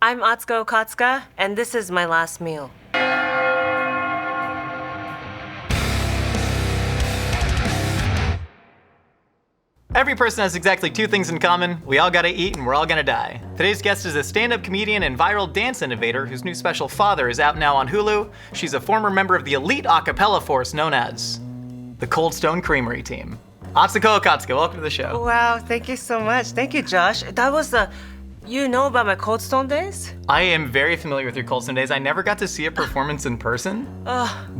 I'm Atsuko Okatsuka, and this is my last meal. Every person has exactly two things in common. We all gotta eat and we're all gonna die. Today's guest is a stand-up comedian and viral dance innovator whose new special Father is out now on Hulu. She's a former member of the elite a cappella force known as the Coldstone Creamery Team. Atsuko Okatsuka, welcome to the show. Wow, thank you so much. Thank you, Josh. That was you know about my Coldstone days? I am very familiar with your Coldstone days. I never got to see a performance in person,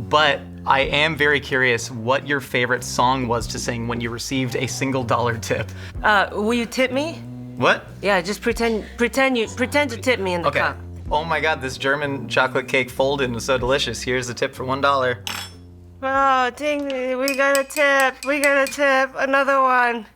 but I am very curious what your favorite song was to sing when you received a $1 tip. Will you tip me? What? Yeah, just pretend to tip me in the cup. Oh my God, this German chocolate cake folded was so delicious. Here's a tip for $1. Oh, ding, we got a tip, another one.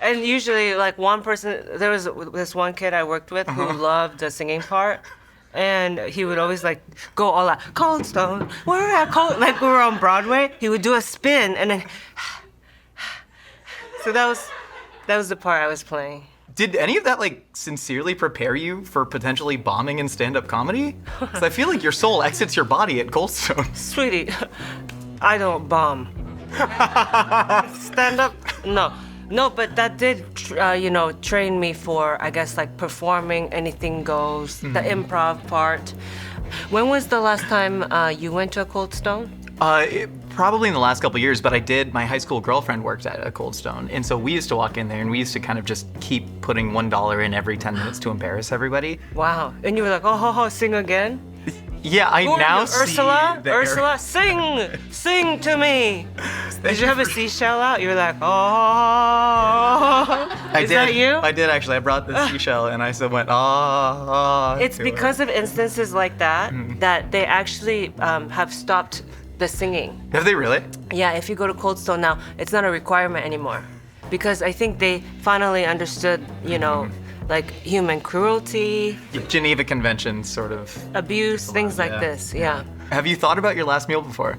And usually, like one person, there was this one kid I worked with who loved the singing part, and he would always like go all out, Coldstone, we're at Cold, like we were on Broadway. He would do a spin, and then, so that was the part I was playing. Did any of that like sincerely prepare you for potentially bombing in stand-up comedy? Because I feel like your soul exits your body at Coldstone. Sweetie, I don't bomb. Stand up, no. No, but that did, train me for, I guess, like performing Anything Goes, the improv part. When was the last time you went to a Coldstone? Probably in the last couple of years, but my high school girlfriend worked at a Coldstone, and so we used to walk in there and we used to kind of just keep putting $1 in every 10 minutes to embarrass everybody. Wow, and you were like, oh, sing again? Yeah, I now see Ursula, sing to me. Did you have a seashell out? You were like, oh. Is that you? I did actually. I brought the seashell and I still went, oh. It's because of instances like that that they actually have stopped the singing. Have they really? Yeah, if you go to Coldstone now, it's not a requirement anymore. Because I think they finally understood, like human cruelty, Geneva Convention sort of. abuse, things like this, yeah. Have you thought about your last meal before?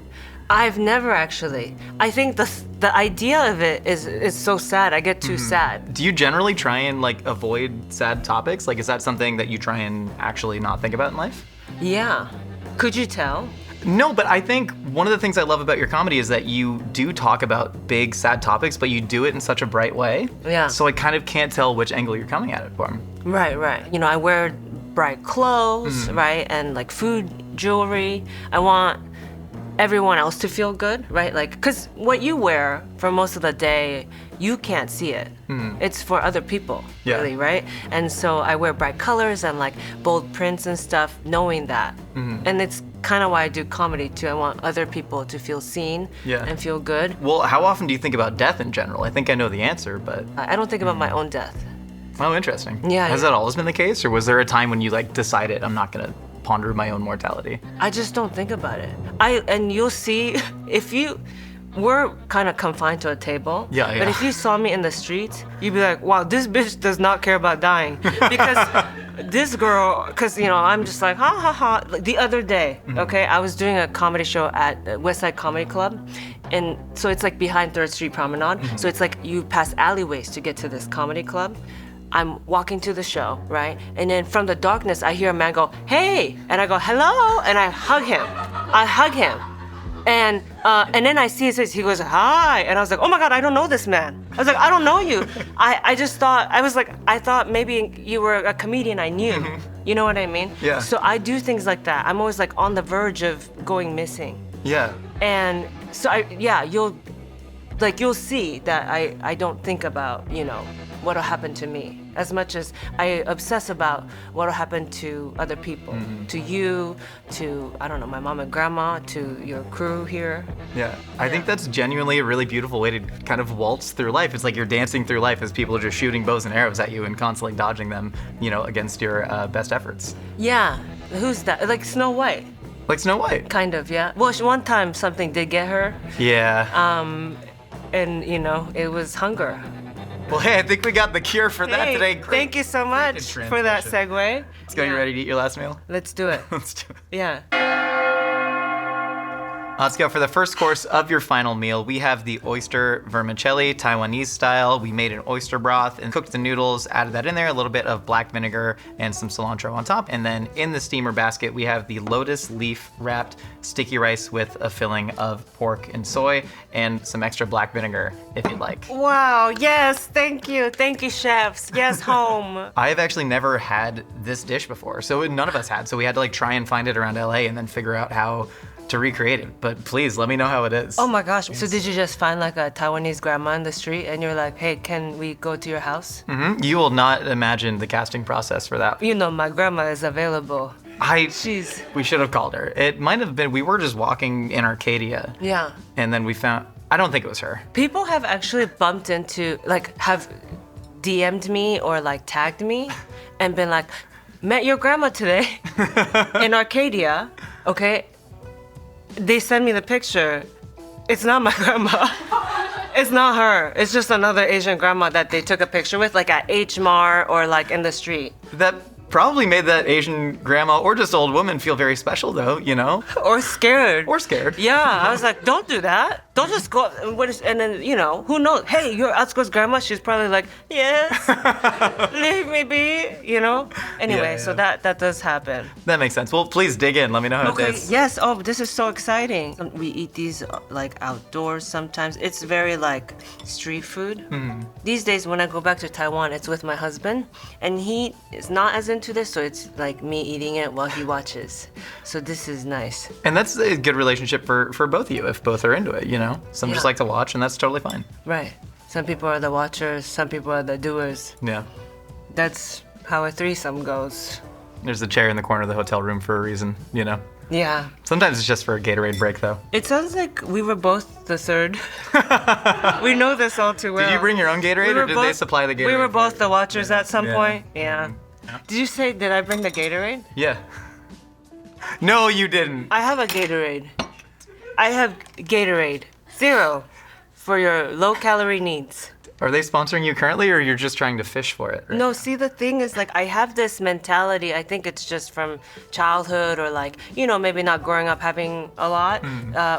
I've never actually. I think the idea of it is so sad. I get too sad. Do you generally try and like avoid sad topics? Like, is that something that you try and actually not think about in life? Yeah. Could you tell? No, but I think one of the things I love about your comedy is that you do talk about big, sad topics, but you do it in such a bright way. Yeah. So I kind of can't tell which angle you're coming at it from. Right. I wear bright clothes, right? And like food, jewelry. I want everyone else to feel good, right? Like, because what you wear for most of the day, you can't see it. It's for other people, really, right? And so I wear bright colors and like bold prints and stuff, knowing that. And it's kind of why I do comedy too. I want other people to feel seen and feel good. Well, how often do you think about death in general? I think I know the answer, but... I don't think about my own death. Oh, interesting. Yeah. Has that always been the case, or was there a time when you like decided I'm not gonna ponder my own mortality? I just don't think about it. And you'll see, we're kind of confined to a table. Yeah. But if you saw me in the street, you'd be like, wow, this bitch does not care about dying. Because this girl, I'm just like, ha ha ha. Like, the other day, okay, I was doing a comedy show at West Side Comedy Club. And so it's like behind 3rd Street Promenade. So it's like you pass alleyways to get to this comedy club. I'm walking to the show, right? And then from the darkness, I hear a man go, hey! And I go, hello! And I hug him. And then I see his face, he goes, hi! And I was like, oh my God, I don't know this man. I was like, I don't know you. I thought maybe you were a comedian I knew. You know what I mean? Yeah. So I do things like that. I'm always like on the verge of going missing. Yeah. And so you'll see that I don't think about, what'll happen to me as much as I obsess about what'll happen to other people, to you, to, I don't know, my mom and grandma, to your crew here. Yeah, I think that's genuinely a really beautiful way to kind of waltz through life. It's like you're dancing through life as people are just shooting bows and arrows at you and constantly dodging them, against your best efforts. Yeah, who's that? Like Snow White. Like Snow White? Kind of, yeah. Well, one time something did get her. Yeah. And, it was hunger. Well, hey, I think we got the cure for that Hey, today. Great. thank you so much good for that transition. segue. Let's go. You ready to eat your last meal? Let's do it. Let's do it. Yeah. Let's go for the first course of your final meal. We have the oyster vermicelli, Taiwanese style. We made an oyster broth and cooked the noodles, added that in there, a little bit of black vinegar and some cilantro on top. And then in the steamer basket, we have the lotus leaf wrapped sticky rice with a filling of pork and soy and some extra black vinegar if you'd like. Wow, yes, thank you. Thank you, chefs. Yes, home. I have actually never had this dish before, so none of us had. So we had to like try and find it around LA and then figure out how to recreate it. But please let me know how it is. Oh my gosh. So did you just find like a Taiwanese grandma in the street and you're like, hey, can we go to your house? You will not imagine the casting process for that. You know, my grandma is available. She's... We should have called her. It might have been, we were just walking in Arcadia. Yeah. And then we found, I don't think it was her. People have actually bumped into, like, have DM'd me or like tagged me and been like, met your grandma today in Arcadia, okay? They send me the picture. It's not my grandma. It's not her. It's just another Asian grandma that they took a picture with, like at H Mart or like in the street. That probably made that Asian grandma or just old woman feel very special though, you know? Or scared. Or scared. Yeah, I was like, don't do that. Don't just go. And then, you know, who knows? Hey, you're Atsuko's grandma. She's probably like, yes, leave me be, you know? Anyway, Yeah. so that does happen. That makes sense. Well, please dig in. Let me know how it Okay, is. yes. Oh, this is so exciting. We eat these like outdoors sometimes. It's very like street food. These days when I go back to Taiwan, it's with my husband and he is not as into this, so it's like me eating it while he watches. So this is nice. And that's a good relationship for both of you if both are into it, you know? Some just Yeah. like to watch and that's totally fine. Right. Some people are the watchers, some people are the doers. Yeah. That's how a threesome goes. There's a chair in the corner of the hotel room for a reason, you know? Yeah. Sometimes it's just for a Gatorade break though. It sounds like we were both the third. We know this all too well. Did you bring your own Gatorade or did they supply the Gatorade? We were for both you? the watchers at some Yeah. point. Yeah. Yeah. Did you say, did I bring the Gatorade? Yeah. No, you didn't. I have a Gatorade. I have Gatorade. 0 for your low calorie needs. Are they sponsoring you currently or you're just trying to fish for it? Right? No, see, the thing is, like, I have this mentality. I think it's just from childhood or, like, you know, maybe not growing up having a lot.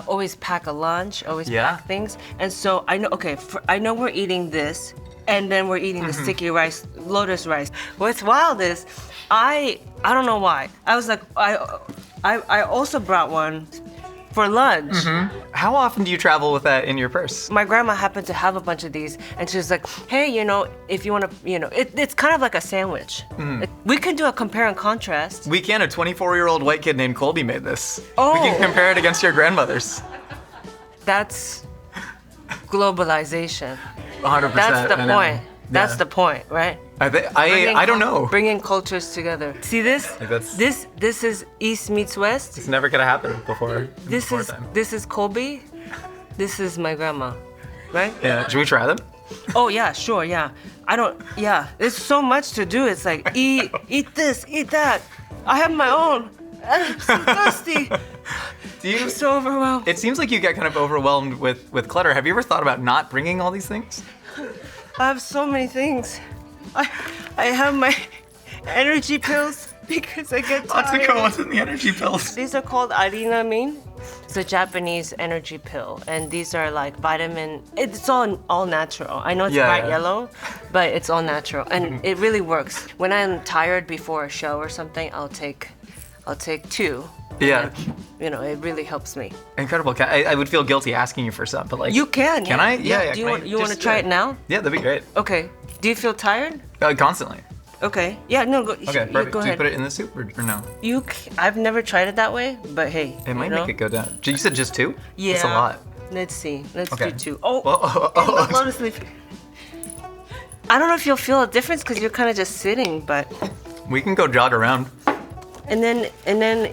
Always pack a lunch, always Yeah. pack things. And so I know, okay, I know we're eating this, and then we're eating the sticky rice, lotus rice. What's wild is, I don't know why. I was like, I also brought one for lunch. How often do you travel with that in your purse? My grandma happened to have a bunch of these, and she was like, hey, you know, if you want to, you know, it's kind of like a sandwich. We can do a compare and contrast. We can. A 24-year-old white kid named Colby made this. Oh. We can compare it against your grandmother's. That's globalization. 100%. That's the I know. point. That's Yeah. the point, right? I don't know. Bringing cultures together. See this? Like that's- This is East meets West. It's never gonna happen before. before time. This is Colby. This is my grandma, right? Yeah. Should we try them? Oh yeah, sure, yeah. Yeah. There's so much to do. It's like eat this, eat that. I have my own. I'm so thirsty. I'm so overwhelmed. It seems like you get kind of overwhelmed with clutter. Have you ever thought about not bringing all these things? I have so many things. I have my energy pills because I get tired. Atsuko, what's in the energy pills? These are called arinamine. It's a Japanese energy pill, and these are like vitamin. It's all natural. I know it's bright yellow, but it's all natural, and it really works. When I'm tired before a show or something, I'll take 2. Yeah. And, you know, it really helps me. Incredible. I would feel guilty asking you for some, but like. You can. Can I? Yeah. Do can I you want to just, try it now? Yeah, that'd be great. Okay. Do you feel tired? Constantly. Okay. Yeah. No. Go. Okay, you perfect. go Do you ahead. put it in the soup or no? I've never tried it that way, but hey. It might you know? make it go down. You said just 2? Yeah. That's a lot. Let's see. Let's Okay. do 2. Oh. Oh. And the lotus leaf. I don't know if you'll feel a difference because you're kind of just sitting, but. We can go jog around. And then.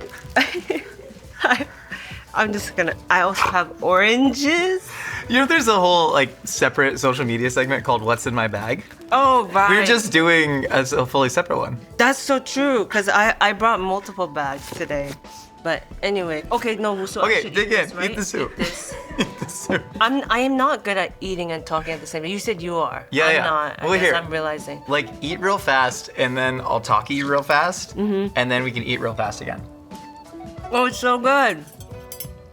I'm just gonna. I also have oranges. You know, there's a whole like separate social media segment called "What's in My Bag." Oh right. We were just doing a fully separate one. That's so true because I brought multiple bags today. But anyway, okay, no, so I Okay, should dig eat in. this, right? Eat the soup. Eat this. Eat the soup. I am not good at eating and talking at the same time. You said you are. Yeah, I'm yeah. not. Well, I guess here. I'm realizing. Like, eat real fast, and then I'll talk to you real fast, and then we can eat real fast again. Oh, it's so good.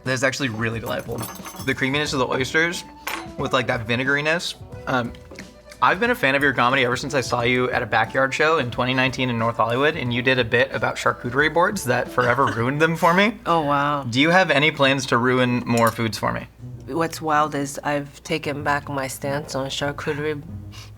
That's actually really delightful. The creaminess of the oysters with like that vinegariness. I've been a fan of your comedy ever since I saw you at a backyard show in 2019 in North Hollywood, and you did a bit about charcuterie boards that forever ruined them for me. Oh, wow. Do you have any plans to ruin more foods for me? What's wild is I've taken back my stance on charcuterie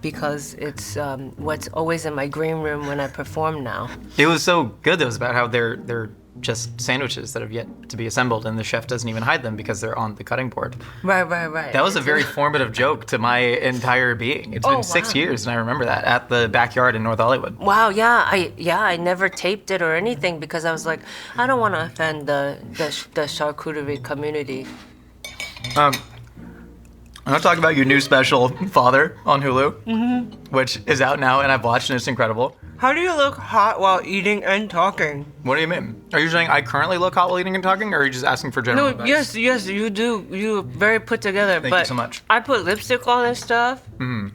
because it's what's always in my green room when I perform now. It was so good. It was about how they're just sandwiches that have yet to be assembled, and the chef doesn't even hide them because they're on the cutting board. Right. That was a very formative joke to my entire being. It's been 6 years, and I remember that at the backyard in North Hollywood. Wow, I never taped it or anything because I was like, I don't want to offend the charcuterie community. I'm gonna talk about your new special, Father, on Hulu, which is out now, and I've watched, and it's incredible. How do you look hot while eating and talking? What do you mean? Are you saying I currently look hot while eating and talking, or are you just asking for general advice? Yes, you do. You're very put together. Thank you so much. I put lipstick on and stuff. I'm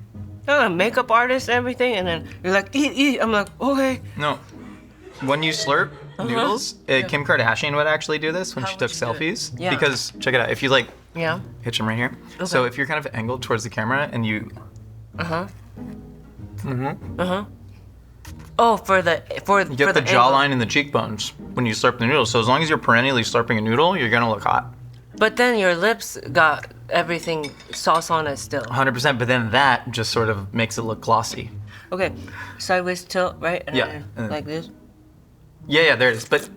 a makeup artist, everything, and then you're like, eat. I'm like, okay. No. When you slurp noodles, Kim Kardashian would actually do this when How she took would she do it? selfies. Yeah. Because, check it out, if you like, Yeah. hitch them right here. Okay. So if you're kind of angled towards the camera and you, Oh, for the you get the jawline and the cheekbones when you slurp the noodle. So as long as you're perennially slurping a noodle, you're gonna look hot. But then your lips got everything sauce on it still. 100%, but then that just sort of makes it look glossy. Okay, sideways tilt, right? And Yeah, then and then- like this. Yeah, there it is. But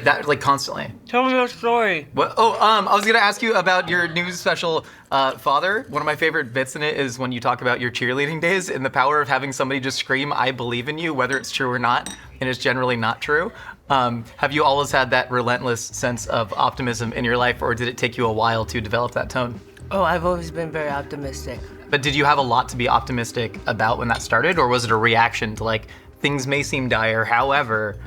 that like constantly. Tell me your story. What? Oh, I was gonna ask you about your new special, Father. One of my favorite bits in it is when you talk about your cheerleading days and the power of having somebody just scream, "I believe in you," whether it's true or not, and it's generally not true. Have you always had that relentless sense of optimism in your life, or did it take you a while to develop that tone? Oh, I've always been very optimistic. But did you have a lot to be optimistic about when that started, or was it a reaction to like, things may seem dire, however,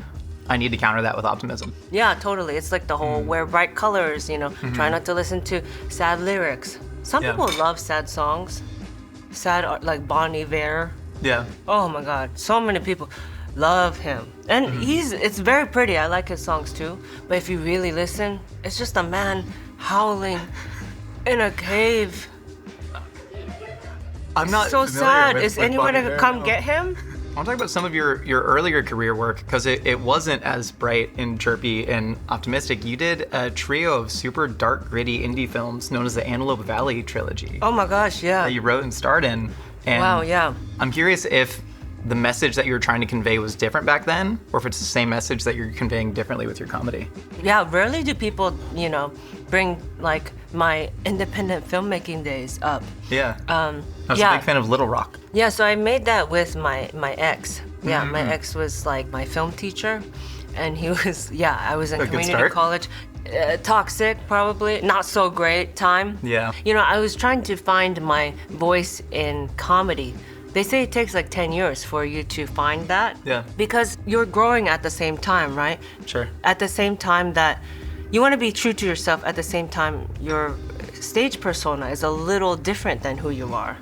I need to counter that with optimism? Yeah, totally. It's like the whole wear bright colors, try not to listen to sad lyrics. Some Yeah. people love sad songs. Sad, like Bon Iver. Yeah. Oh my God, so many people love him. And it's very pretty. I like his songs too. But if you really listen, it's just a man howling in a cave. I'm not So familiar sad. with, Is like, anyone Bon gonna Iver, come no. get him? I want to talk about some of your earlier career work, because it wasn't as bright and chirpy and optimistic. You did a trio of super dark, gritty indie films known as the Antelope Valley Trilogy Oh my gosh, yeah. that you wrote and starred in. And Wow, yeah. I'm curious if the message that you were trying to convey was different back then, or if it's the same message that you're conveying differently with your comedy. Yeah, rarely do people, bring like my independent filmmaking days up. Yeah. I was yeah. a big fan of Little Rock. Yeah, so I made that with my ex. Yeah, my ex was like my film teacher, and he was, I was in A good community start. college. Toxic, probably. Not so great time. Yeah. I was trying to find my voice in comedy. They say it takes like 10 years for you to find that. Yeah. Because you're growing at the same time, right? Sure. At the same time that you want to be true to yourself, at the same time your stage persona is a little different than who you are.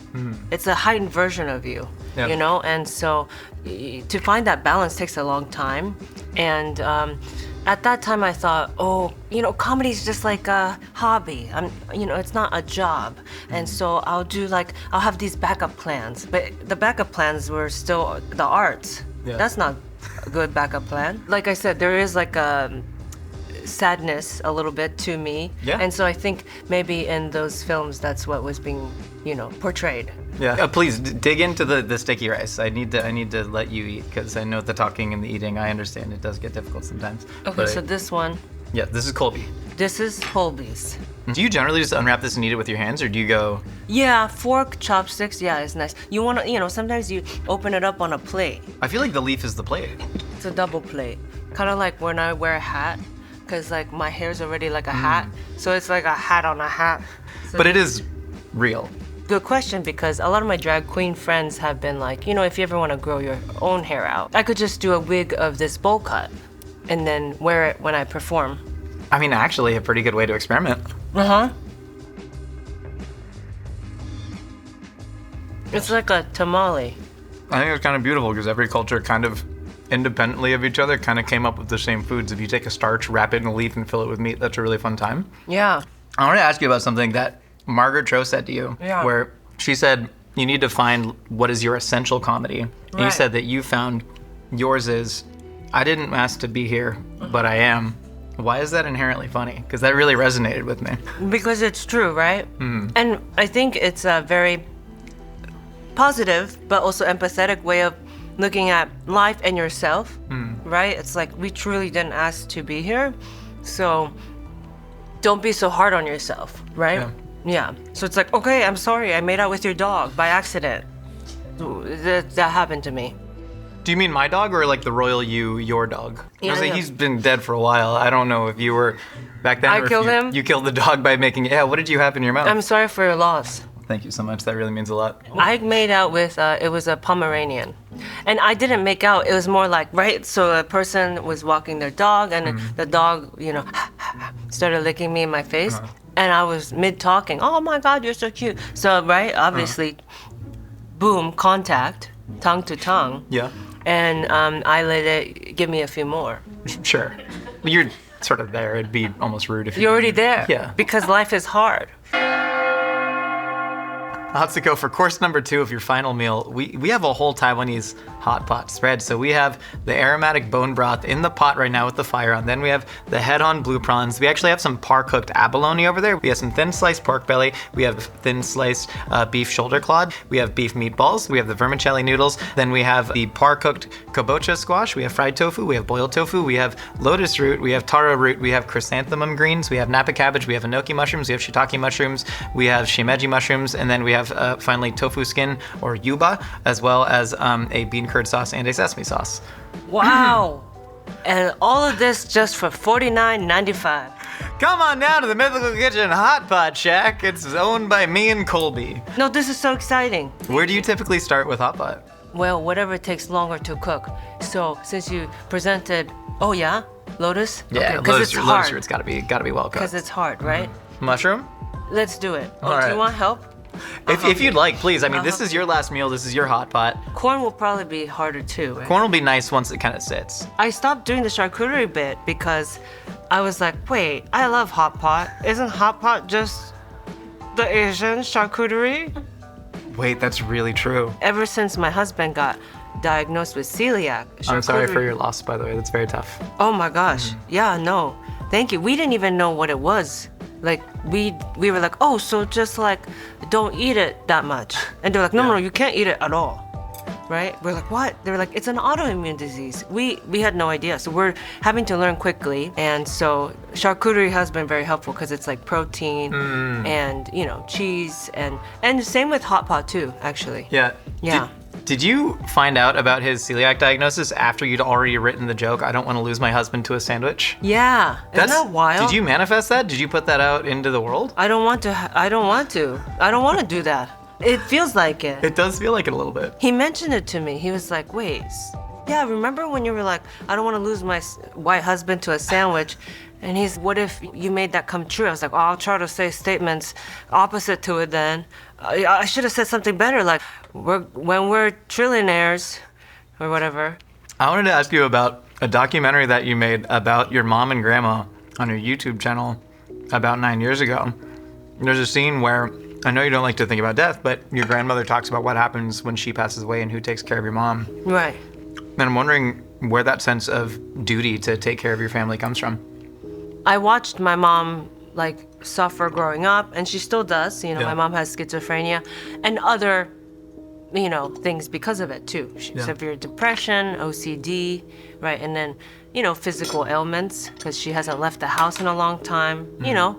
It's a heightened version of you, Yeah. and so to find that balance takes a long time. And at that time I thought, comedy is just like a hobby. It's not a job. And so I'll have these backup plans. But the backup plans were still the arts. Yeah. That's not a good backup plan. Like I said, there is like a sadness a little bit to me. Yeah. And so I think maybe in those films that's what was being, portrayed. Yeah. Please dig into the sticky rice. I need to let you eat, because I know the talking and the eating. I understand it does get difficult sometimes. Okay, But so this one, yeah, this is Colby. this is Holby's. Do you generally just unwrap this and eat it with your hands, or do you go? Yeah, fork, chopsticks, yeah, it's nice. You want to, sometimes you open it up on a plate. I feel like the leaf is the plate. It's a double plate. Kind of like when I wear a hat, because like my hair's already like a hat. So it's like a hat on a hat. So But it is real. Good question, because a lot of my drag queen friends have been like, if you ever want to grow your own hair out, I could just do a wig of this bowl cut. and then wear it when I perform. I mean, actually, a pretty good way to experiment. It's like a tamale. I think it's kind of beautiful because every culture kind of independently of each other kind of came up with the same foods. If you take a starch, wrap it in a leaf, and fill it with meat, that's a really fun time. Yeah. I want to ask you about something that Margaret Cho said to you, where she said you need to find what is your essential comedy. And you said that you found yours is, I didn't ask to be here, but I am. Why is that inherently funny? Because that really resonated with me. Because it's true, right? And I think it's a very positive, but also empathetic way of looking at life and yourself, right? It's like, we truly didn't ask to be here, so don't be so hard on yourself, right? Yeah. So it's like, okay, I'm sorry, I made out with your dog by accident. That happened to me. Do you mean my dog or like the royal you, your dog? Yeah, He's been dead for a while. I don't know if you were back then. I killed him. You killed the dog by making it. Yeah, what did you have in your mouth? I'm sorry for your loss. Thank you so much. That really means a lot. I made out with, it was a Pomeranian. And I didn't make out, it was more like, right? So a person was walking their dog, and the dog, started licking me in my face. And I was mid-talking, oh my God, you're so cute. So, right, obviously, boom, contact, tongue to tongue. Yeah. And I let it give me a few more. Sure. You're sort of there. It'd be almost rude if You're already there. Yeah. Because life is hard. Atsuko, for course number 2 of your final meal, we have a whole Taiwanese hot pot spread. So we have the aromatic bone broth in the pot right now with the fire on. Then we have the head-on blue prawns. We actually have some par-cooked abalone over there. We have some thin-sliced pork belly. We have thin-sliced beef shoulder clod. We have beef meatballs. We have the vermicelli noodles. Then we have the par-cooked kabocha squash. We have fried tofu. We have boiled tofu. We have lotus root. We have taro root. We have chrysanthemum greens. We have napa cabbage. We have enoki mushrooms. We have shiitake mushrooms. We have shimeji mushrooms. And then we have finally tofu skin or yuba, as well as a bean curd sauce and a sesame sauce. Wow. And all of this just for $49.95. Come on down to the Mythical Kitchen Hot Pot Shack. It's owned by me and Colby. No, this is so exciting. Where do you typically start with hot pot? Well, whatever takes longer to cook. So since you presented, lotus? Yeah, because it's hard. lotus root's gotta be well cooked. Because it's hard, right? Mushroom? Let's do it. All Do right. you want help? If you'd like, please. I mean, this is your last meal. This is your hot pot. Corn will probably be harder too, right? Corn will be nice once it kind of sits. I stopped doing the charcuterie bit because I was like, wait, I love hot pot. Isn't hot pot just the Asian charcuterie? Wait, that's really true. Ever since my husband got diagnosed with celiac, I'm sorry charcuterie- for your loss, by the way. That's very tough. Oh my gosh. Yeah, no. Thank you. We didn't even know what it was. Like, we were like, oh, so just like, don't eat it that much. And they're like, no, you can't eat it at all. Right? We're like, what? They were like, it's an autoimmune disease. We had no idea. So we're having to learn quickly. And so charcuterie has been very helpful because it's like protein and, cheese and same with hot pot too, actually. Yeah. Yeah. Did you find out about his celiac diagnosis after you'd already written the joke, I don't want to lose my husband to a sandwich? Yeah. Isn't that wild? Did you manifest that? Did you put that out into the world? I don't want to. I don't want to do that. It feels like it. It does feel like it a little bit. He mentioned it to me. He was like, wait, yeah, remember when you were like, I don't want to lose my white husband to a sandwich? And he's, what if you made that come true? I was like, oh, I'll try to say statements opposite to it then. I should have said something better, like, when we're trillionaires, or whatever. I wanted to ask you about a documentary that you made about your mom and grandma on your YouTube channel about 9 years ago. There's a scene where, I know you don't like to think about death, but your grandmother talks about what happens when she passes away and who takes care of your mom. Right. And I'm wondering where that sense of duty to take care of your family comes from. I watched my mom suffer growing up, and she still does. My mom has schizophrenia and other, things because of it too. Severe depression, OCD, right? And then, physical ailments because she hasn't left the house in a long time.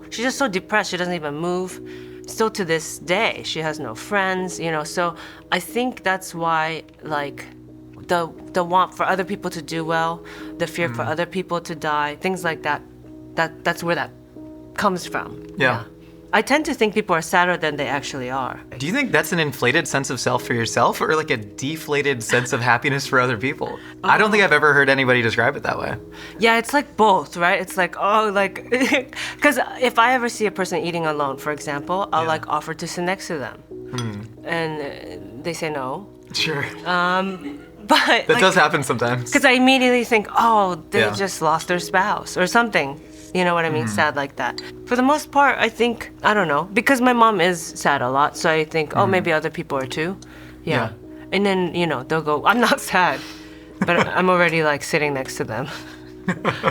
She's just so depressed she doesn't even move. Still to this day, she has no friends. So I think that's why the want for other people to do well, the fear for other people to die, things like that. That's where that comes from. Yeah. I tend to think people are sadder than they actually are. Do you think that's an inflated sense of self for yourself or like a deflated sense of happiness for other people? I don't think I've ever heard anybody describe it that way. Yeah, it's like both, right? It's like, oh, like, because if I ever see a person eating alone, for example, I'll like offer to sit next to them. And they say no. Sure. But that does happen sometimes. Because I immediately think, oh, they just lost their spouse or something. You know what I mean? Sad like that. For the most part, I think, I don't know, because my mom is sad a lot, so I think, oh, maybe other people are too. Yeah. And then, you know, they'll go, I'm not sad, but I'm already like sitting next to them.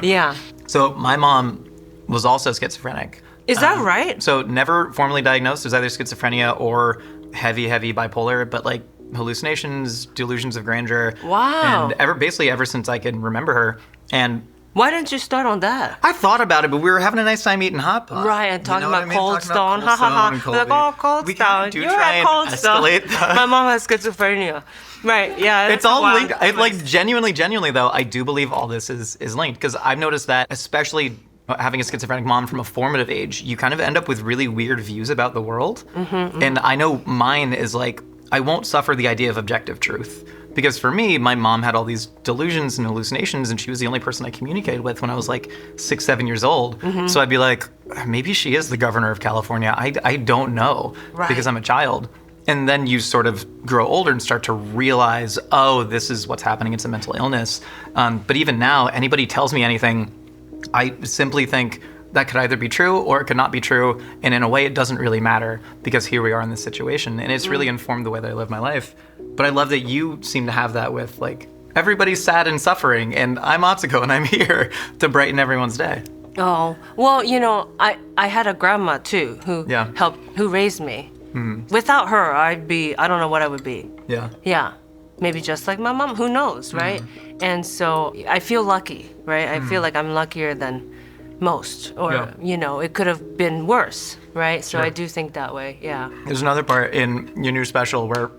Yeah. So my mom was also schizophrenic. Is that right? So never formally diagnosed as either schizophrenia or heavy bipolar, but like hallucinations, delusions of grandeur. Wow. And basically ever since I can remember her. And why didn't you start on that? I thought about it, but we were having a nice time eating hot pot. Right, and talking about Coldstone. Talking Ha about ha Coldstone ha. We're like, oh, Coldstone. We kind of do You're try at and Coldstone. escalate that. My mom has schizophrenia. Right, yeah. It's all linked. Like genuinely though, I do believe all this is linked because I've noticed that, especially having a schizophrenic mom from a formative age, you kind of end up with really weird views about the world. And I know mine is like, I won't suffer the idea of objective truth. Because for me, my mom had all these delusions and hallucinations, and she was the only person I communicated with when I was like 6, 7 years old. So I'd be like, maybe she is the governor of California. I don't know because I'm a child. And then you sort of grow older and start to realize, oh, this is what's happening. It's a mental illness. But even now, anybody tells me anything, I simply think that could either be true or it could not be true. And in a way, it doesn't really matter because here we are in this situation. And it's really informed the way that I live my life. But I love that you seem to have that with like, everybody's sad and suffering and I'm Atsuko and I'm here to brighten everyone's day. Oh, well, you know, I had a grandma too who raised me. Without her, I don't know what I would be. Yeah. Maybe just like my mom, who knows, right? And so I feel lucky, right? I feel like I'm luckier than most, or, you know, it could have been worse, right? So I do think that way, yeah. There's another part in your new special where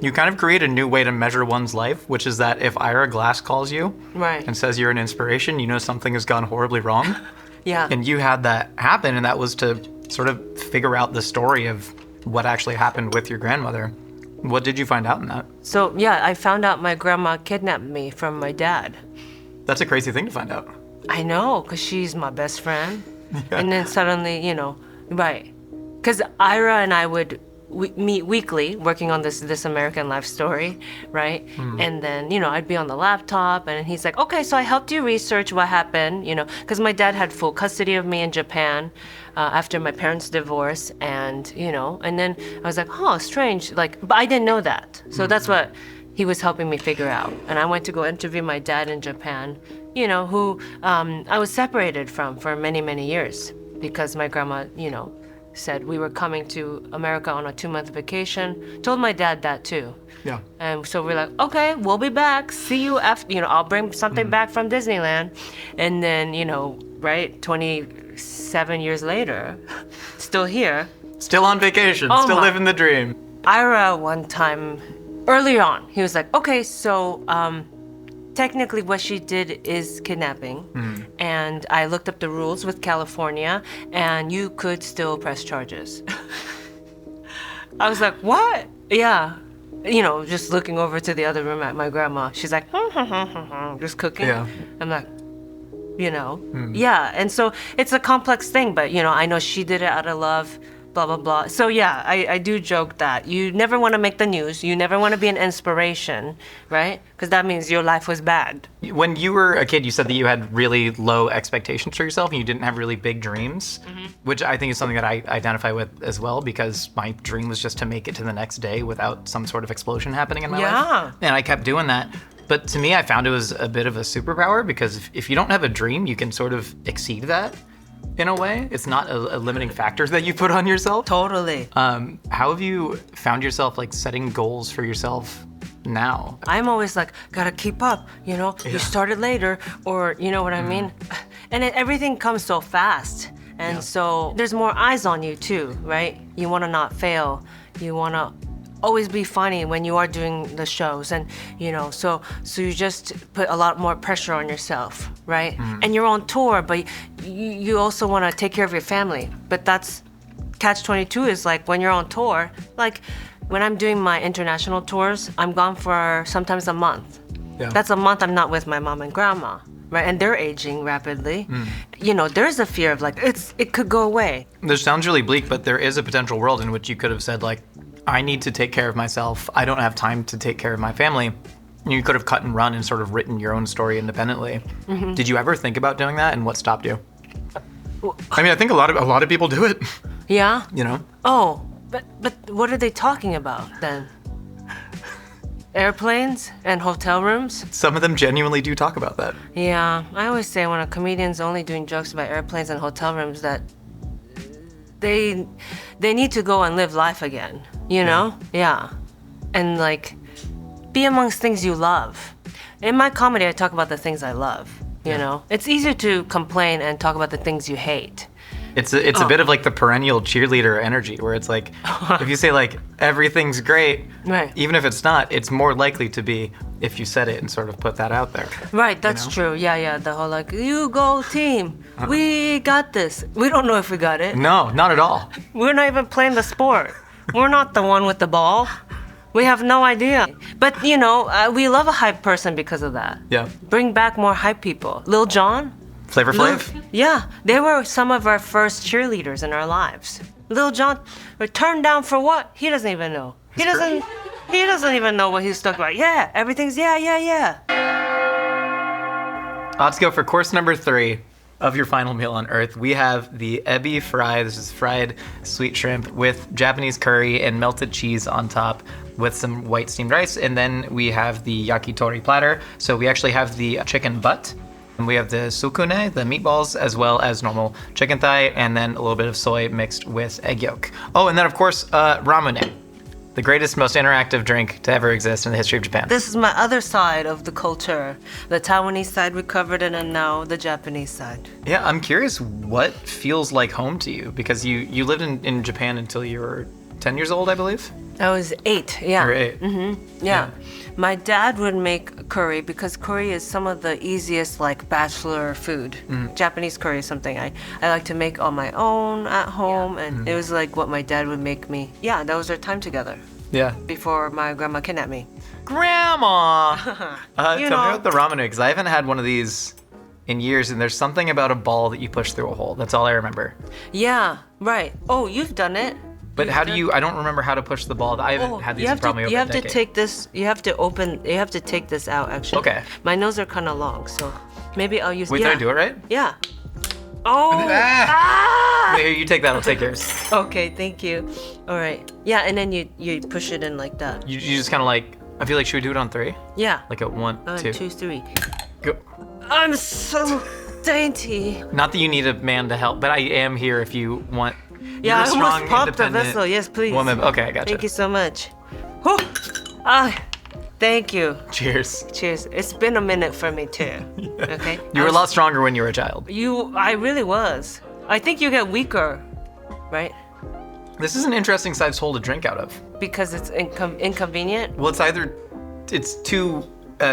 you kind of create a new way to measure one's life, which is that if Ira Glass calls you and says you're an inspiration, you know something has gone horribly wrong. Yeah. And you had that happen, and that was to sort of figure out the story of what actually happened with your grandmother. What did you find out in that? So, yeah, I found out my grandma kidnapped me from my dad. That's a crazy thing to find out. I know, because she's my best friend. And then suddenly, you know, right. Because Ira and I would meet weekly working on this American Life story, right? And then, you know, I'd be on the laptop and he's like, okay, so I helped you research what happened, you know, because my dad had full custody of me in Japan after my parents' divorce. And, you know, and then I was like, oh, strange. Like, but I didn't know that. So that's what he was helping me figure out. And I went to go interview my dad in Japan, you know, who I was separated from for many, many years because my grandma, you know, said we were coming to America on a 2-month vacation. Told my dad that too. Yeah. And so we're like, okay, we'll be back. See you after, you know, I'll bring something back from Disneyland. And then, you know, right, 27 years later, still here. Still on vacation, still living the dream. Ira one time, early on, he was like, okay, so technically what she did is kidnapping. And I looked up the rules with California and you could still press charges. I was like, what? Yeah. You know, just looking over to the other room at my grandma. She's like, just cooking. Yeah. I'm like, you know, yeah. And so it's a complex thing, but you know, I know she did it out of love. Blah, blah, blah. So yeah, I do joke that you never want to make the news. You never want to be an inspiration, right? Because that means your life was bad. When you were a kid, you said that you had really low expectations for yourself and you didn't have really big dreams, which I think is something that I identify with as well because my dream was just to make it to the next day without some sort of explosion happening in my life. And I kept doing that. But to me, I found it was a bit of a superpower because if you don't have a dream, you can sort of exceed that. In a way, it's not a limiting factor that you put on yourself. Totally. How have you found yourself like setting goals for yourself now? I'm always like, gotta keep up, you know, you started later, or you know what I mean? And everything comes so fast. And so there's more eyes on you too, right? You wanna not fail. You wanna always be funny when you are doing the shows, and you know, so you just put a lot more pressure on yourself, right? And you're on tour, but you also want to take care of your family, but that's catch-22 is like when you're on tour, like when I'm doing my international tours, I'm gone for sometimes a month. Yeah. That's a month I'm not with my mom and grandma, right? And they're aging rapidly. You know, there's a fear of like, it could go away. This sounds really bleak, but there is a potential world in which you could have said, like, I need to take care of myself. I don't have time to take care of my family. You could have cut and run and sort of written your own story independently. Did you ever think about doing that, and what stopped you? I mean, I think a lot of people do it. Yeah? You know? Oh, but what are they talking about then? Airplanes and hotel rooms? Some of them genuinely do talk about that. Yeah, I always say when a comedian's only doing jokes about airplanes and hotel rooms that they need to go and live life again, you know? Yeah. And like, be amongst things you love. In my comedy, I talk about the things I love, you know? It's easier to complain and talk about the things you hate. It's a bit of like the perennial cheerleader energy, where it's like, if you say like, everything's great, Right. even if it's not, it's more likely to be if you said it and sort of put that out there. Right, that's true. Yeah, the whole like, you go team, we got this. We don't know if we got it. No, not at all. We're not even playing the sport. We're not the one with the ball. We have no idea. But, you know, we love a hype person because of that. Yeah. Bring back more hype people. Lil Jon? Flavor Flav? Yeah, they were some of our first cheerleaders in our lives. Lil Jon, turned down for what? He doesn't even know. He doesn't even know what he's talking about. Yeah, everything's yeah. Let's go for course number 3 of your final meal on Earth. We have the ebi fry. This is fried sweet shrimp with Japanese curry and melted cheese on top with some white steamed rice. And then we have the yakitori platter. So we actually have the chicken butt. And we have the sukune, the meatballs, as well as normal chicken thigh, and then a little bit of soy mixed with egg yolk. Oh, and then of course, ramune, the greatest, most interactive drink to ever exist in the history of Japan. This is my other side of the culture. The Taiwanese side we covered, and then now the Japanese side. Yeah, I'm curious what feels like home to you, because you lived in Japan until you were 10 years old, I believe? I was 8, yeah. You were 8. Yeah. My dad would make curry because curry is some of the easiest like bachelor food. Japanese curry is something I like to make on my own at home, and it was like what my dad would make me. Yeah, that was our time together Yeah. before my grandma kidnapped me. Grandma! Tell me know. about the ramen, because I haven't had one of these in years, and there's something about a ball that you push through a hole. That's all I remember. Yeah, right. Oh, you've done it. But how do you, I don't remember how to push the ball. I haven't had these in probably over you a have decade. to take this. You have to take this out actually. Okay. My nails are kind of long, so maybe I'll use. Wait, yeah. did I do it right? Yeah. Oh. Wait, here, you take that, I'll take yours. Okay, thank you. All right. Yeah, and then you push it in like that. You just kind of like, I feel like, should we do it on 3? Yeah. Like at 1, 2. 2, 3. Go. I'm so dainty. Not that you need a man to help, but I am here if you want. Yeah, I You're a strong, almost popped the independent vessel. Yes, please. woman. Okay, I gotcha. Thank you so much. Whew. Thank you. Cheers. Cheers. It's been a minute for me too. Okay. You were a lot stronger when you were a child. I really was. I think you get weaker, right? This is an interesting sized hole to drink out of. Because it's inconvenient. Well, it's too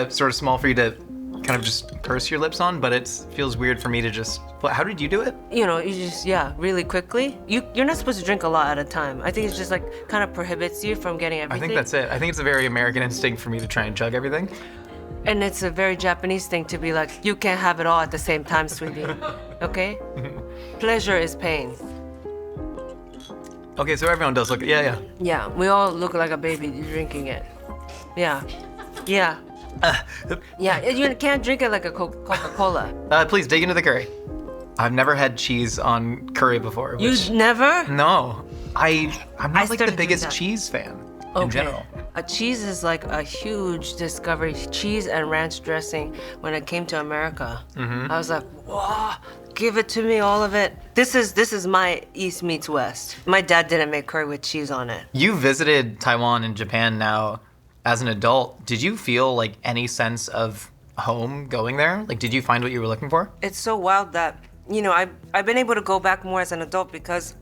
sort of small for you to kind of just purse your lips on, but it feels weird for me to just. How did you do it? You know, you just really quickly. You're not supposed to drink a lot at a time. I think it's just like kind of prohibits you from getting everything. I think that's it. I think it's a very American instinct for me to try and chug everything. And it's a very Japanese thing to be like, you can't have it all at the same time, sweetie. Okay? Pleasure is pain. Okay, so everyone does look. Yeah. Yeah, we all look like a baby drinking it. Yeah. Yeah, you can't drink it like a Coca-Cola. Please dig into the curry. I've never had cheese on curry before. You never? No. I'm not like the started doing biggest that. cheese fan in general. Cheese is like a huge discovery. Cheese and ranch dressing when it came to America. I was like, whoa, give it to me, all of it. This is my East meets West. My dad didn't make curry with cheese on it. You visited Taiwan and Japan now as an adult. Did you feel like any sense of home going there? Like, did you find what you were looking for? It's so wild that, you know, I've been able to go back more as an adult because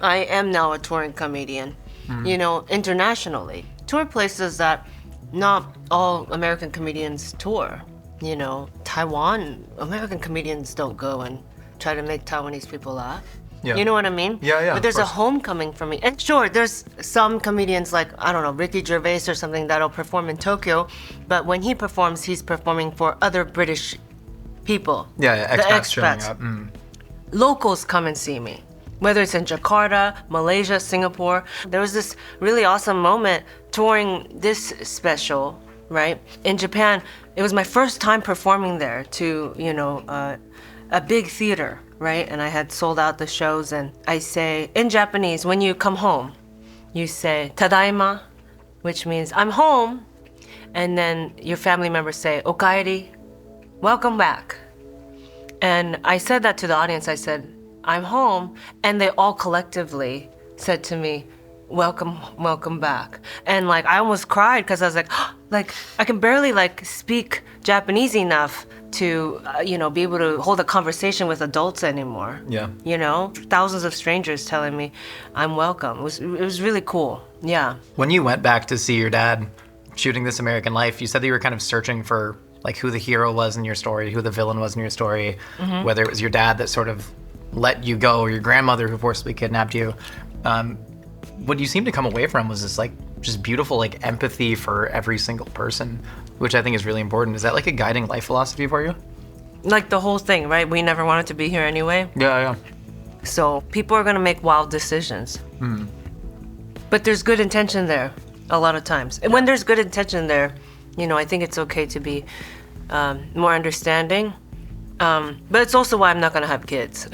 I am now a touring comedian, you know, internationally. Tour places that not all American comedians tour. You know, Taiwan, American comedians don't go and try to make Taiwanese people laugh. Yeah. You know what I mean? Yeah, But of there's a course. homecoming for me. And sure, there's some comedians like, I don't know, Ricky Gervais or something that'll perform in Tokyo. But when he performs, he's performing for other British people. Yeah, The expats showing expats. up. Mm. Locals come and see me. Whether it's in Jakarta, Malaysia, Singapore. There was this really awesome moment touring this special, right? In Japan, it was my first time performing there to, a big theater, right? And I had sold out the shows, and I say, in Japanese, when you come home, you say, Tadaima, which means I'm home. And then your family members say, Okaeri, welcome back. And I said that to the audience. I said, I'm home. And they all collectively said to me, welcome back. And like, I almost cried because I was like, I can barely like speak Japanese enough to, be able to hold a conversation with adults anymore. Yeah. Thousands of strangers telling me I'm welcome. It was really cool. Yeah. When you went back to see your dad shooting This American Life, you said that you were kind of searching for like who the hero was in your story, who the villain was in your story, whether it was your dad that sort of let you go or your grandmother who forcibly kidnapped you. What you seem to come away from was this like just beautiful like empathy for every single person, which I think is really important. Is that like a guiding life philosophy for you? Like the whole thing, right? We never wanted to be here anyway. Yeah. So people are going to make wild decisions. But there's good intention there a lot of times. And when there's good intention there, I think it's okay to be more understanding. But it's also why I'm not going to have kids.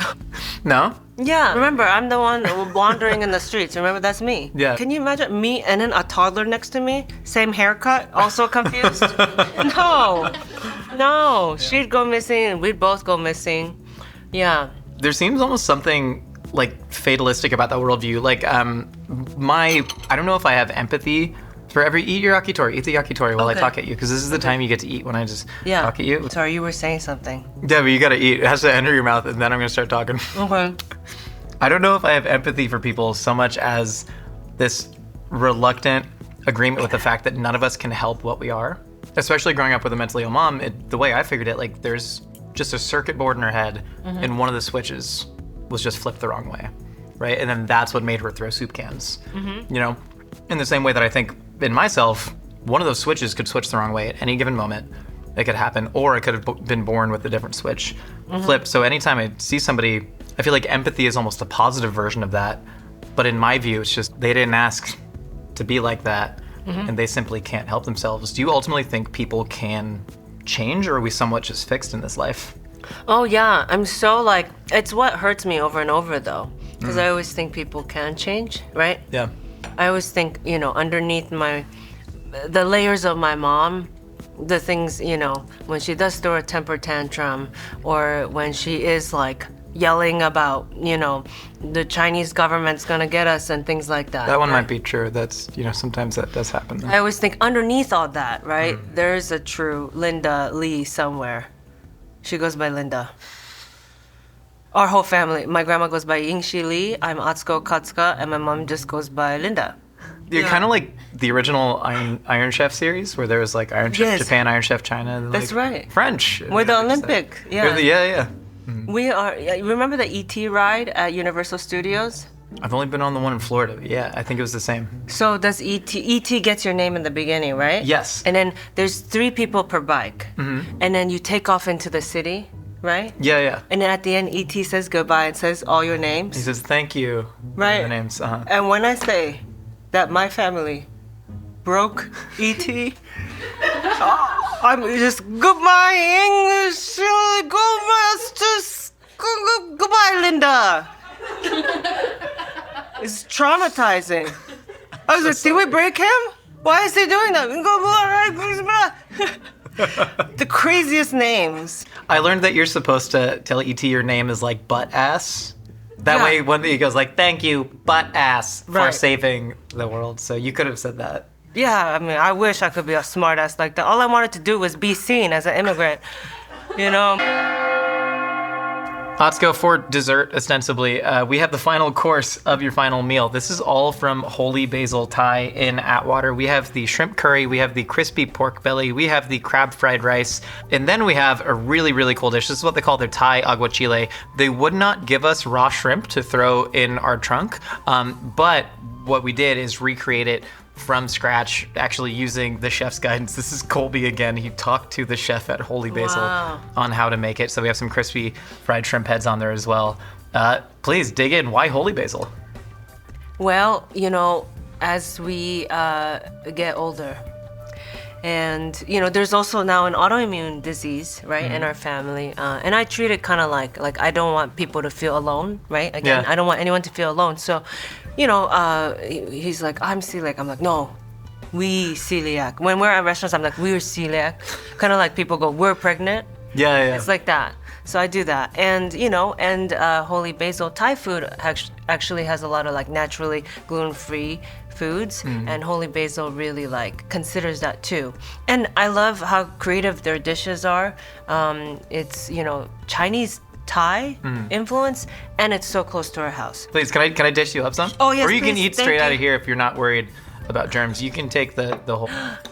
No? Yeah, remember, I'm the one wandering in the streets. Remember, that's me. Yeah. Can you imagine me and then a toddler next to me? Same haircut, also confused? No. She'd go missing and we'd both go missing. Yeah. There seems almost something like fatalistic about that worldview. Like, I don't know if I have empathy for every eat your yakitori, eat the yakitori while I talk at you, because this is the time you get to eat when I just talk at you. Sorry, you were saying something. Yeah, but you gotta eat. It has to enter your mouth, and then I'm gonna start talking. Okay. I don't know if I have empathy for people so much as this reluctant agreement with the fact that none of us can help what we are. Especially growing up with a mentally ill mom, the way I figured it, like there's just a circuit board in her head, and one of the switches was just flipped the wrong way, right? And then that's what made her throw soup cans. In the same way that I think in myself, one of those switches could switch the wrong way at any given moment. It could happen, or it could have been born with a different switch flipped. So anytime I see somebody, I feel like empathy is almost a positive version of that. But in my view, it's just they didn't ask to be like that, and they simply can't help themselves. Do you ultimately think people can change, or are we somewhat just fixed in this life? Oh yeah, I'm so it's what hurts me over and over though, because I always think people can change, right? Yeah. I always think, underneath the layers of my mom, the things, when she does throw a temper tantrum, or when she is like yelling about, the Chinese government's gonna get us and things like that. That one might be true. That's, sometimes that does happen. I always think underneath all that, right, there's a true Linda Lee somewhere. She goes by Linda. Our whole family, my grandma goes by Yingxi Lee, I'm Atsuko Okatsuka, and my mom just goes by Linda. You're kind of like the original Iron Chef series, where there was like Iron Chef Japan, Iron Chef China, and That's right. French. We're the Olympic, yeah. Yeah. We are, remember the E.T. ride at Universal Studios? I've only been on the one in Florida. Yeah, I think it was the same. So does E.T. gets your name in the beginning, right? Yes. And then there's 3 people per bike. And then you take off into the city, right? Yeah. And then at the end, E.T. says goodbye and says all your names. He says thank you. Right. Your names. And when I say that my family broke E.T., I'm just goodbye English, goodbye Linda. It's traumatizing. I was like, did we break him? Why is he doing that? The craziest names. I learned that you're supposed to tell E.T. your name is like butt ass. That way when he goes like, thank you, butt ass, for saving the world. So you could have said that. Yeah, I mean, I wish I could be a smart ass like that. All I wanted to do was be seen as an immigrant, Atsuko, for dessert, ostensibly, we have the final course of your final meal. This is all from Holy Basil Thai in Atwater. We have the shrimp curry, we have the crispy pork belly, we have the crab fried rice, and then we have a really, really cool dish. This is what they call their Thai aguachile. They would not give us raw shrimp to throw in our trunk, but what we did is recreate it from scratch, actually using the chef's guidance. This is Colby again. He talked to the chef at Holy Basil on how to make it. So we have some crispy fried shrimp heads on there as well. Please dig in. Why Holy Basil? Well, as we get older, and there's also now an autoimmune disease, right, in our family, and I treat it kind of like I don't want people to feel alone, right? Again, I don't want anyone to feel alone. So, he's like, I'm celiac. I'm like, no, we celiac. When we're at restaurants, I'm like, we're celiac. Kind of like people go, we're pregnant. Yeah. It's like that. So I do that, and Holy Basil Thai food actually has a lot of like naturally gluten-free foods, and Holy Basil really like considers that too. And I love how creative their dishes are. It's Chinese Thai influence, and it's so close to our house. Please, can I dish you up some? Oh yes, Or you please. can eat straight out of here if you're not worried about germs. You can take the whole.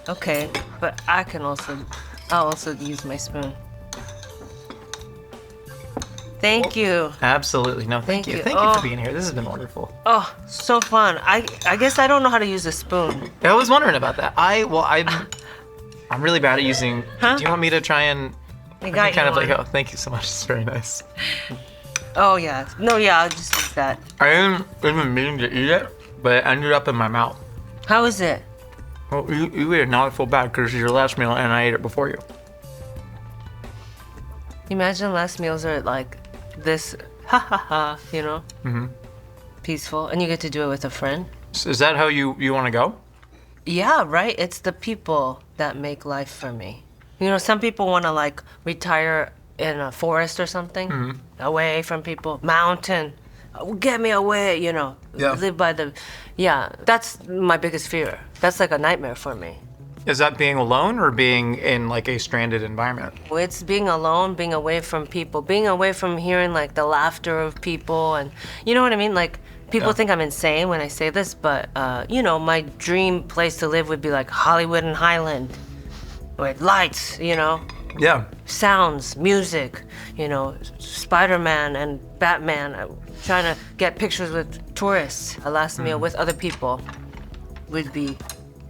Okay, but I'll also use my spoon. Thank you. Absolutely. No, thank you. Thank you for being here. This has been wonderful. Oh, so fun. I guess I don't know how to use a spoon. I was wondering about that. I'm really bad at using. Huh? Do you want me to try and got kind you of like, one. oh, thank you so much. It's very nice. Oh yeah. No, yeah, I'll just use that. I didn't even mean to eat it, but it ended up in my mouth. How is it? Well, you ate it. Now I feel bad because it's your last meal and I ate it before you. Imagine last meals are like this, peaceful, and you get to do it with a friend. Is that how you want to go? Yeah, right? It's the people that make life for me. Some people want to like retire in a forest or something, away from people, mountain, get me away, live by the, that's my biggest fear. That's like a nightmare for me. Is that being alone or being in like a stranded environment? It's being alone, being away from people, being away from hearing like the laughter of people, and you know what I mean? Like people think I'm insane when I say this, but my dream place to live would be like Hollywood and Highland, with lights, Yeah. sounds, music, Spider-Man and Batman, trying to get pictures with tourists. A last meal with other people would be.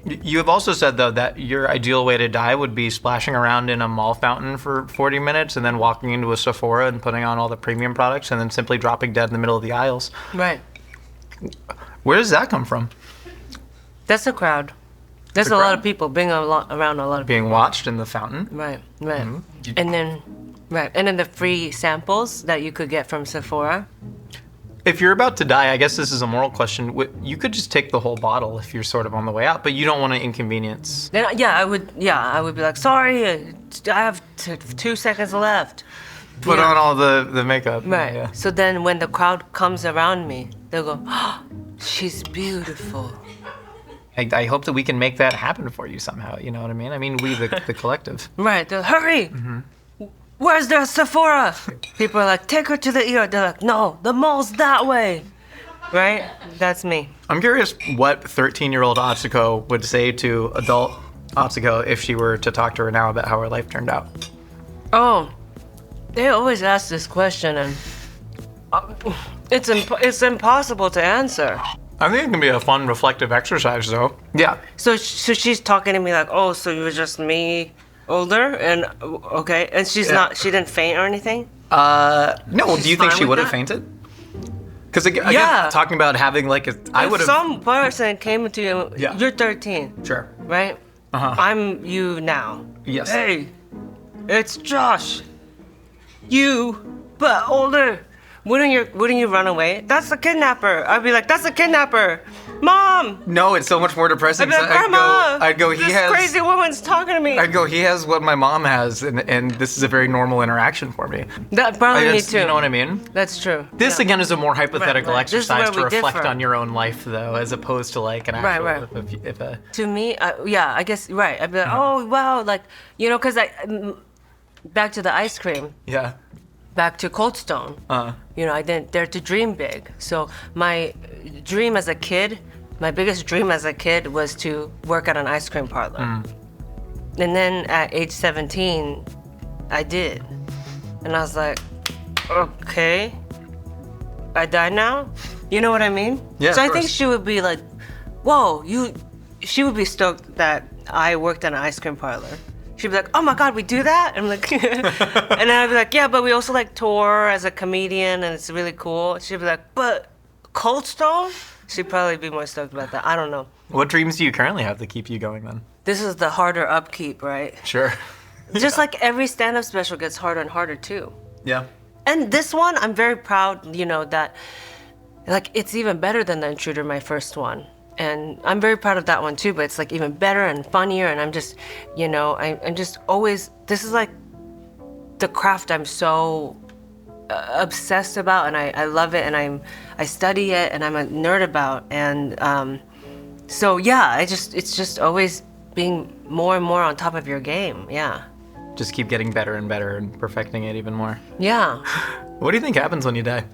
You have also said, though, that your ideal way to die would be splashing around in a mall fountain for 40 minutes and then walking into a Sephora and putting on all the premium products and then simply dropping dead in the middle of the aisles. Right. Where does that come from? That's a crowd. There's a lot of people being around a lot of people. Being watched in the fountain? Right. And then the free samples that you could get from Sephora. If you're about to die, I guess this is a moral question. You could just take the whole bottle if you're sort of on the way out, but you don't want to inconvenience. Then I would be like, sorry, I have 2 seconds left. Put on all the makeup. Right. Yeah. So then when the crowd comes around me, they'll go, oh, she's beautiful. I hope that we can make that happen for you somehow. You know what I mean? I mean, we, the collective. Right. They'll hurry. Where's the Sephora? People are like, take her to the ER. They're like, no, the mall's that way. Right? That's me. I'm curious what 13-year-old Atsuko would say to adult Atsuko if she were to talk to her now about how her life turned out. Oh, they always ask this question, and it's impossible to answer. I think it can be a fun, reflective exercise, though. Yeah. So she's talking to me like, oh, so you were just me older, and okay, and she didn't faint or anything? No. She's Do you think fine she with would have that? fainted? Because again, talking about having like If some person came to you, you're 13, Sure. right? I'm you now. Yes. Hey, it's Josh. You, but older. Wouldn't you run away? That's a kidnapper. I'd be like, that's a kidnapper. Mom! No, it's so much more depressing. I'd be like, Grandma! I'd go, he this has... crazy woman's talking to me. I'd go, he has what my mom has, and this is a very normal interaction for me. That probably me too. You know what I mean? That's true. This, again, is a more hypothetical Right. This is exercise to where we reflect differ. on your own life, though, as opposed to like an actual... Right. If a, To me, I guess, right. I'd be like, oh, wow, like, because back to the ice cream. yeah. back to Coldstone. You know, I didn't dare to dream big. So my dream as a kid, my biggest dream as a kid was to work at an ice cream parlor. And then at age 17, I did. And I was like, okay, I die now? You know what I mean? Yeah, so of I think course. she would be like, whoa, she would be stoked that I worked at an ice cream parlor. She'd be like, oh my God, we do that? I'm like, and then I'd be like, yeah, but we also like tour as a comedian and it's really cool. She'd be like, but Coldstone? She'd probably be more stoked about that. I don't know. What dreams do you currently have that keep you going then? This is the harder upkeep, right? Sure. Just like every stand-up special gets harder and harder too. Yeah. And this one, I'm very proud, you know, that like it's even better than The Intruder, my first one. And I'm very proud of that one too, but it's like even better and funnier. And I'm just, you know, I'm just always, this is like the craft I'm so obsessed about, and I love it, and I study it, and I'm a nerd about. And so yeah, it's just always being more and more on top of your game. Yeah. Just keep getting better and better and perfecting it even more. Yeah. What do you think happens when you die?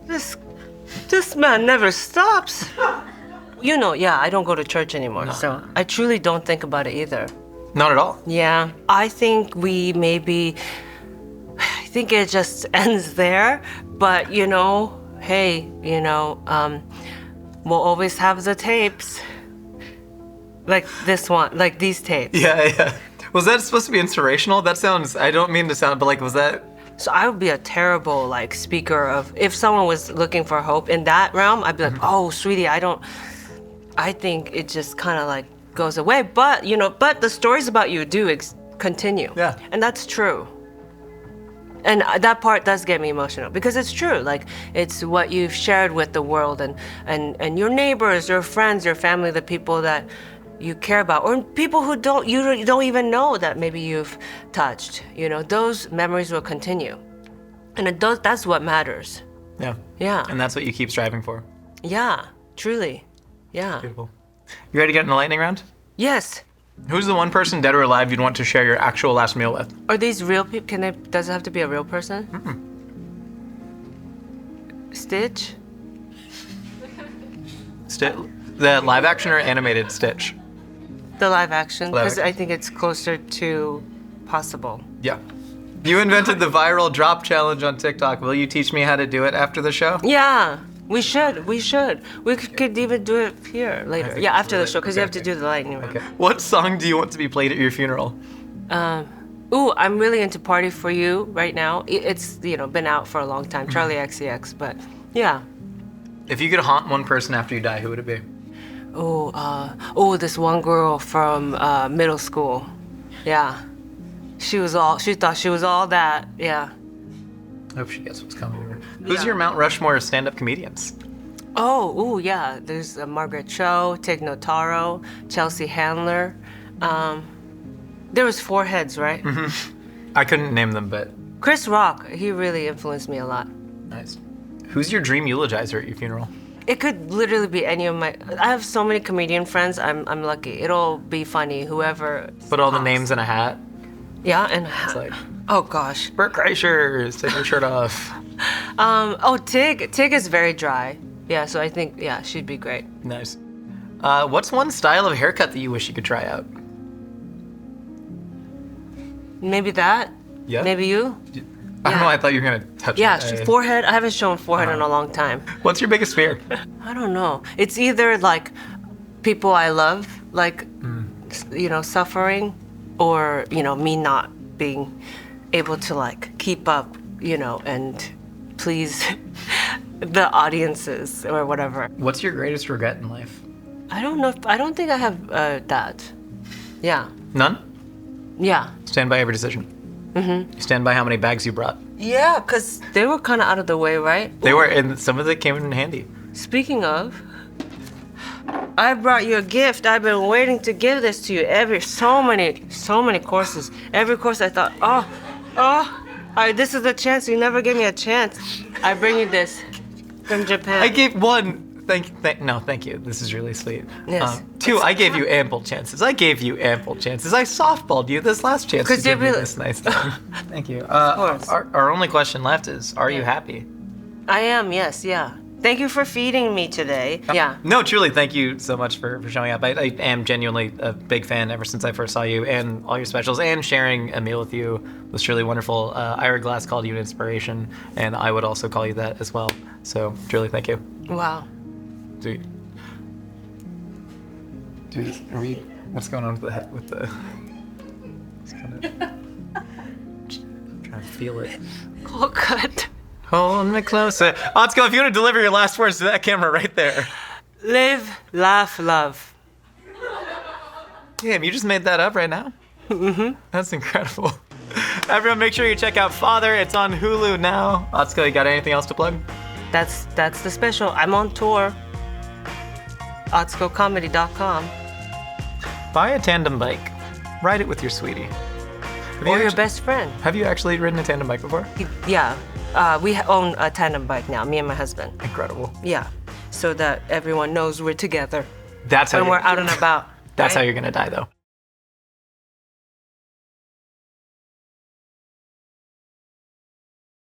This man never stops. You know, yeah, I don't go to church anymore, so I truly don't think about it either. Not at all. Yeah, I think I think it just ends there, but you know, hey, you know, we'll always have the tapes. Like this one, like these tapes. Yeah. Was that supposed to be inspirational? That sounds, I don't mean to sound, but like, was that? So I would be a terrible like speaker of, if someone was looking for hope in that realm, I'd be like, oh, sweetie, I think it just kind of like goes away. But, you know, but the stories about you do continue. Yeah. And that's true. And that part does get me emotional because it's true. Like, it's what you've shared with the world and your neighbors, your friends, your family, the people that you care about, or people who you don't even know that maybe you've touched. You know, those memories will continue, and that's what matters. Yeah. Yeah. And that's what you keep striving for. Yeah, truly. Yeah. Beautiful. You ready to get in the lightning round? Yes. Who's the one person, dead or alive, you'd want to share your actual last meal with? Are these real people? Does it have to be a real person? Stitch? The live action or animated Stitch? The live action, Live because action. I think it's closer to possible. Yeah. You invented the viral drop challenge on TikTok. Will you teach me how to do it after the show? Yeah, we should. We could even do it here later. think Yeah, it's after the really- show, because you okay, have to okay. do the lightning round. Okay. What song do you want to be played at your funeral? Ooh, I'm really into Party For You right now. It's, you know, been out for a long time, Charlie XCX, but yeah. If you could haunt one person after you die, who would it be? This one girl from middle school. Yeah. She thought she was all that. Yeah. I hope she gets what's coming to her. Who's Yeah. your Mount Rushmore of stand-up comedians? Yeah. There's Margaret Cho, Tig Notaro, Chelsea Handler. There was 4 heads, right? I couldn't name them, but Chris Rock, he really influenced me a lot. nice. Who's your dream eulogizer at your funeral? It could literally be any of my. I have so many comedian friends. I'm lucky. It'll be funny. Whoever. Put all the pops. names in a hat. Yeah, and It's like, oh gosh. Bert Kreischer, take your shirt off. Tig is very dry. Yeah, so I think she'd be great. Nice. What's one style of haircut that you wish you could try out? Maybe that. Yeah? Maybe you. I don't know, I thought you were gonna touch Yeah, it. forehead. I haven't shown forehead in a long time. What's your biggest fear? I don't know. It's either like people I love, like you know, suffering, or you know, me not being able to like keep up, you know, and please the audiences or whatever. What's your greatest regret in life? I don't know. I don't think I have that. Yeah. None? Yeah. Stand by every decision. Mm-hmm. You stand by how many bags you brought. Yeah, because they were kind of out of the way, right? They were, and some of it came in handy. Speaking of, I brought you a gift. I've been waiting to give this to you. So many courses. Every course I thought, this is a chance. You never gave me a chance. I bring you this from Japan. I gave one. Thank you. This is really sweet. Yes. 2, I gave you ample chances. I softballed you this last chance to Because give me really- this nice thing. Thank you. course. Our only question left is, are you happy? I am, yes, yeah. Thank you for feeding me today. Yeah. No, truly, thank you so much for showing up. I am genuinely a big fan ever since I first saw you, and all your specials, and sharing a meal with you was truly wonderful. Ira Glass called you an inspiration, and I would also call you that as well. So, truly, thank you. Wow. Dude, are we? What's going on with the? Just kind of trying to feel it. Cold cut. Hold me closer. Atsuko, if you want to deliver your last words to that camera right there. Live, laugh, love. Damn, you just made that up right now? Mm-hmm. That's incredible. Everyone, make sure you check out Father. It's on Hulu now. Atsuko, you got anything else to plug? That's the special. I'm on tour. AtsukoComedy.com. Buy a tandem bike. Ride it with your sweetie. Or your best friend. Have you actually ridden a tandem bike before? Yeah. We own a tandem bike now, me and my husband. Incredible. Yeah. So that everyone knows we're together That's how when we're out and about. That's right? how you're gonna die, though.